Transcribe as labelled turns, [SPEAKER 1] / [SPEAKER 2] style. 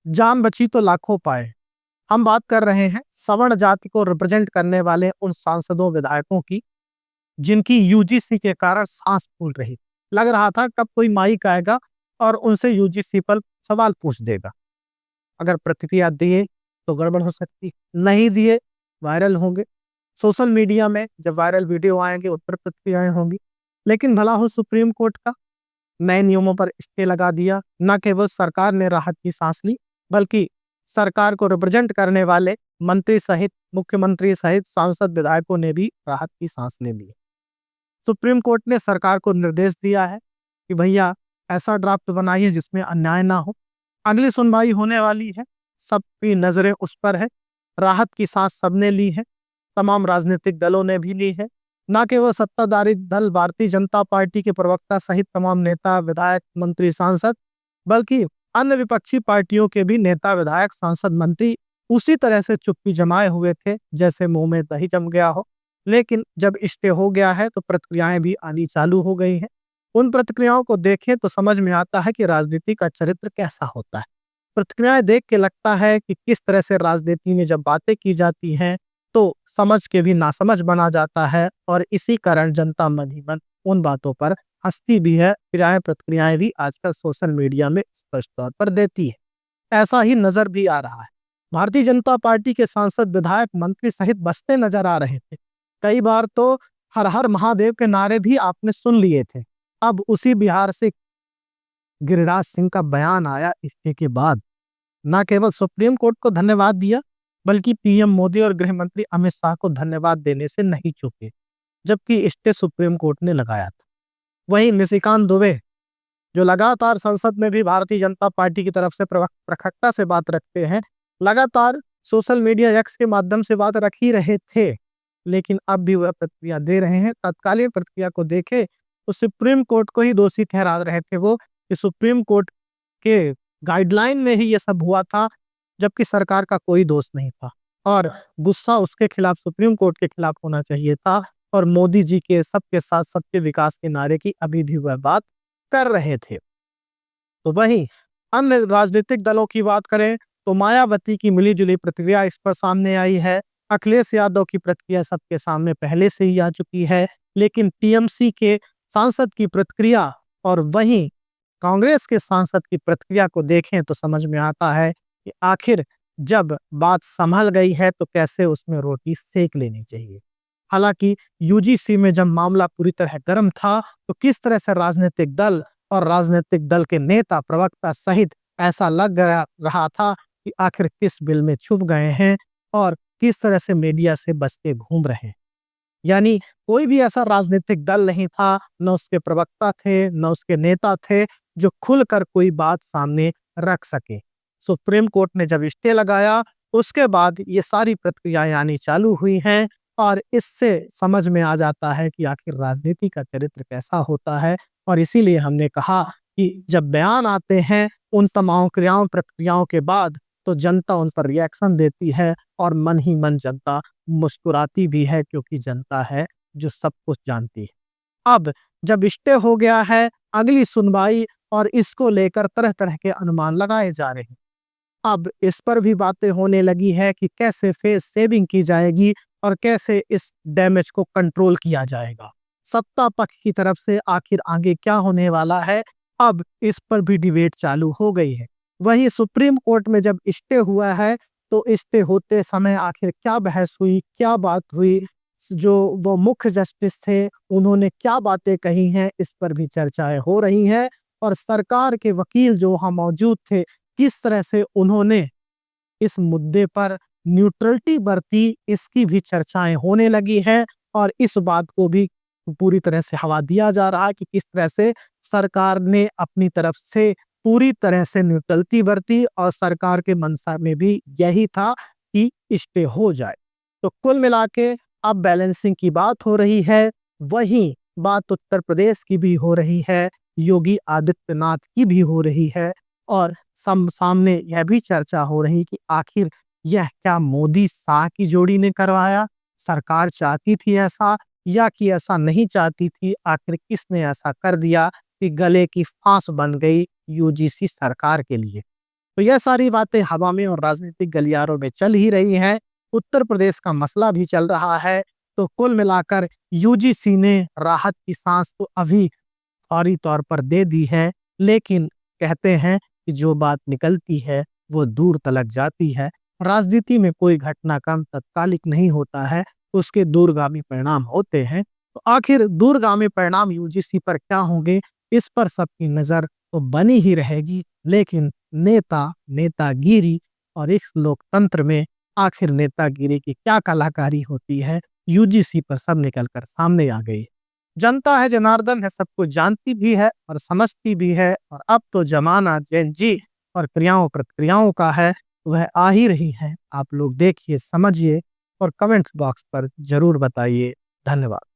[SPEAKER 1] जान बची तो लाखों पाए। हम बात कर रहे हैं सवर्ण जाति को रिप्रेजेंट करने वाले उन सांसदों विधायकों की जिनकी यूजीसी के कारण सांस फूल रही। लग रहा था कब कोई माइक आएगा और उनसे यूजीसी पर सवाल पूछ देगा। अगर प्रतिक्रिया दिए तो गड़बड़ हो सकती, नहीं दिए वायरल होंगे। सोशल मीडिया में जब वायरल वीडियो आएंगे उस पर प्रतिक्रियाएं होंगी। लेकिन भला हो सुप्रीम कोर्ट का, नए नियमों पर स्टे लगा दिया। न केवल सरकार ने राहत की सांस ली, बल्कि सरकार को रिप्रेजेंट करने वाले मंत्री सहित, मुख्यमंत्री सहित सांसद विधायकों ने भी राहत की सांस ले ली। सुप्रीम कोर्ट ने सरकार को निर्देश दिया है कि भैया ऐसा ड्राफ्ट बनाइए जिसमें अन्याय ना हो। अगली सुनवाई होने वाली है, सबकी नजरें उस पर है। राहत की सांस सबने ली है, तमाम राजनीतिक दलों ने भी ली है। न केवल सत्ताधारी दल भारतीय जनता पार्टी के प्रवक्ता सहित तमाम नेता, विधायक, मंत्री, सांसद, बल्कि अन्य विपक्षी पार्टियों के भी नेता, विधायक, सांसद, मंत्री उसी तरह से चुप्पी जमाए हुए थे जैसे मुंह में दही जम गया हो। लेकिन जब स्टे हो गया है तो प्रतिक्रियाएं भी आनी चालू हो गई हैं। उन प्रतिक्रियाओं को देखें तो समझ में आता है कि राजनीति का चरित्र कैसा होता है। प्रतिक्रियाएं देख के लगता है कि किस तरह से राजनीति में जब बातें की जाती हैं तो समझ के भी नासमझ बना जाता है, और इसी कारण जनता मन ही मन उन बातों पर हंसती भी है। प्रतिक्रियाएं भी आजकल सोशल मीडिया में स्पष्ट तौर पर देती है। ऐसा ही नजर भी आ रहा है। भारतीय जनता पार्टी के सांसद, विधायक, मंत्री सहित बसते नजर आ रहे थे। कई बार तो हर हर महादेव के नारे भी आपने सुन लिए थे। अब उसी बिहार से गिरिराज सिंह का बयान आया इसके के बाद न केवल सुप्रीम कोर्ट को धन्यवाद दिया, बल्कि पीएम मोदी और गृह मंत्री अमित शाह को धन्यवाद देने से नहीं चूके, जबकि स्टे सुप्रीम कोर्ट ने लगाया था। वहीं निशिकांत दुबे, जो लगातार संसद में भी भारतीय जनता पार्टी की तरफ से प्रखरता से बात रखते हैं, लगातार सोशल मीडिया एक्स के माध्यम से बात रख ही रहे थे, लेकिन अब भी वह प्रतिक्रिया दे रहे हैं। तत्कालीन प्रतिक्रिया को देखे तो सुप्रीम कोर्ट को ही दोषी ठहरा रहे थे वो, कि सुप्रीम कोर्ट के गाइडलाइन में ही ये सब हुआ था, जबकि सरकार का कोई दोष नहीं था। और गुस्सा उसके खिलाफ, सुप्रीम कोर्ट के खिलाफ होना चाहिए था। और मोदी जी के सबके साथ सबके विकास के नारे की अभी भी वह बात कर रहे थे। तो वहीं अन्य राजनीतिक दलों की बात करें तो मायावती की मिलीजुली प्रतिक्रिया इस पर सामने आई है। अखिलेश यादव की प्रतिक्रिया सबके सामने पहले से ही आ चुकी है, लेकिन टीएमसी के सांसद की प्रतिक्रिया और वहीं कांग्रेस के सांसद की प्रतिक्रिया को देखें तो समझ में आता है कि आखिर जब बात संभल गई है तो कैसे उसमें रोटी सेक लेनी चाहिए। हालांकि यूजीसी में जब मामला पूरी तरह गर्म था तो किस तरह से राजनीतिक दल और राजनीतिक दल के नेता, प्रवक्ता सहित ऐसा लग रहा था कि आखिर किस बिल में छुप गए हैं और किस तरह से मीडिया से बच के घूम रहे हैं। यानी कोई भी ऐसा राजनीतिक दल नहीं था, न उसके प्रवक्ता थे, न उसके नेता थे, जो खुलकर कोई बात सामने रख सके। सुप्रीम कोर्ट ने जब स्टे लगाया उसके बाद ये सारी प्रतिक्रियाएं आनी चालू हुई हैं, और इससे समझ में आ जाता है कि आखिर राजनीति का चरित्र कैसा होता है। और इसीलिए हमने कहा कि जब बयान आते हैं उन तमाम क्रियाओं प्रतिक्रियाओं के बाद, तो जनता उन पर रिएक्शन देती है और मन ही मन जनता मुस्कुराती भी है, क्योंकि जनता है जो सब कुछ जानती है। अब जब स्टे हो गया है, अगली सुनवाई और इसको लेकर तरह तरह के अनुमान लगाए जा रहे हैं। अब इस पर भी बातें होने लगी है कि कैसे फेस सेविंग की जाएगी और कैसे इस डैमेज को कंट्रोल किया जाएगा। सत्ता पक्ष की तरफ से आखिर आगे क्या होने वाला है, अब इस पर भी डिबेट चालू हो गई है। वहीं सुप्रीम कोर्ट में जब स्टे हुआ है तो स्टे होते समय आखिर क्या बहस हुई, क्या बात हुई, जो वो मुख्य जस्टिस थे उन्होंने क्या बातें कही हैं, इस पर भी चर्चाएं हो रही हैं। और सरकार के वकील जो वहां मौजूद थे, किस तरह से उन्होंने इस मुद्दे पर न्यूट्रलिटी बरती, इसकी भी चर्चाएं होने लगी हैं। और इस बात को भी पूरी तरह से हवा दिया जा रहा है कि किस तरह से सरकार ने अपनी तरफ से पूरी तरह से न्यूट्रलिटी बरती, और सरकार के मंशा में भी यही था कि स्टे हो जाए। तो कुल मिला के अब बैलेंसिंग की बात हो रही है। वहीं बात उत्तर प्रदेश की भी हो रही है, योगी आदित्यनाथ की भी हो रही है, और सामने यह भी चर्चा हो रही कि आखिर यह क्या मोदी शाह की जोड़ी ने करवाया, सरकार चाहती थी ऐसा, या कि ऐसा नहीं चाहती थी। आखिर किसने ऐसा कर दिया कि गले की फांस बन गई यूजीसी सरकार के लिए। तो यह सारी बातें हवा में और राजनीतिक गलियारों में चल ही रही हैं। उत्तर प्रदेश का मसला भी चल रहा है। तो कुल मिलाकर यूजीसी ने राहत की सांस तो अभी फौरी तौर पर दे दी है, लेकिन कहते हैं कि जो बात निकलती है वो दूर तलक जाती है। राजनीति में कोई घटनाक्रम तत्कालिक नहीं होता है, उसके दूरगामी परिणाम होते हैं। तो आखिर दूरगामी परिणाम यूजीसी पर क्या होंगे, इस पर सबकी नजर तो बनी ही रहेगी। लेकिन नेतागिरी और इस लोकतंत्र में आखिर नेतागिरी की क्या कलाकारी होती है, यूजीसी पर सब निकलकर सामने आ गई। जनता है जनार्दन है, सब कुछ जानती भी है और समझती भी है। और अब तो जमाना जेन जी और क्रियाओं प्रतिक्रियाओं का है, वह आ ही रही है। आप लोग देखिए, समझिए और कमेंट बॉक्स पर जरूर बताइए। धन्यवाद।